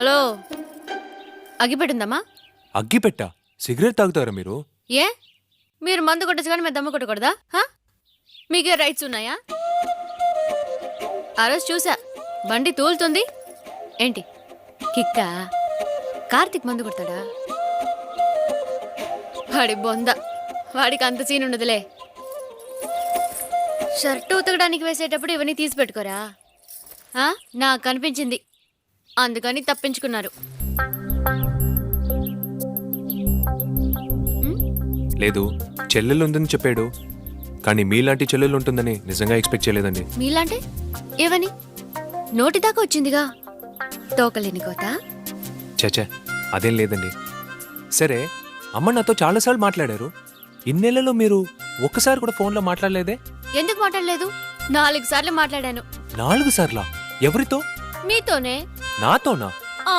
Hello, అగ్గిపెట్టిందమ్మా? అగ్గిపెట్టా? Cigarette తాగుతారా మీరు? ఏ మీరు మందు కొట్టచ్చు కానీ మేము దమ్ము కొట్టకూడదా? మీకే రైట్స్ ఉన్నాయా? ఆ రోజు చూసా, బండి తూలుతుంది ఏంటి కిక్కా? కార్తిక్ మందు కొడతాడా? వాడి బొంద, వాడికి అంత సీన్ ఉండదులే. షర్టు ఉతకడానికి వేసేటప్పుడు ఇవన్నీ తీసి పెట్టుకోరా? నాకు కనిపించింది, అందుకని తప్పించుకున్నారు. లేదు, చెల్లెలు ఉందని చెప్పాడు, కానీ మీలాంటి చెల్లెలు ఉంటుందని నిజంగా ఎక్స్పెక్ట్ చేయలేదండి. మీలాంటి ఏవని? నోటి దాకా వచ్చిందిగా, తోకలేని కోత. చచ్చా, అదేం లేదండి. సరే, అమ్మ నాతో చాలాసార్లు మాట్లాడారు. ఇన్నేళ్లలో మీరు ఒక్కసారి కూడా ఫోన్లో మాట్లాడలేదే? ఎందుకు మాట్లాడలేదు? 4 సార్లు మాట్లాడాను. 4 సార్లా? ఎవరితో? మీతోనే. నాతోనా?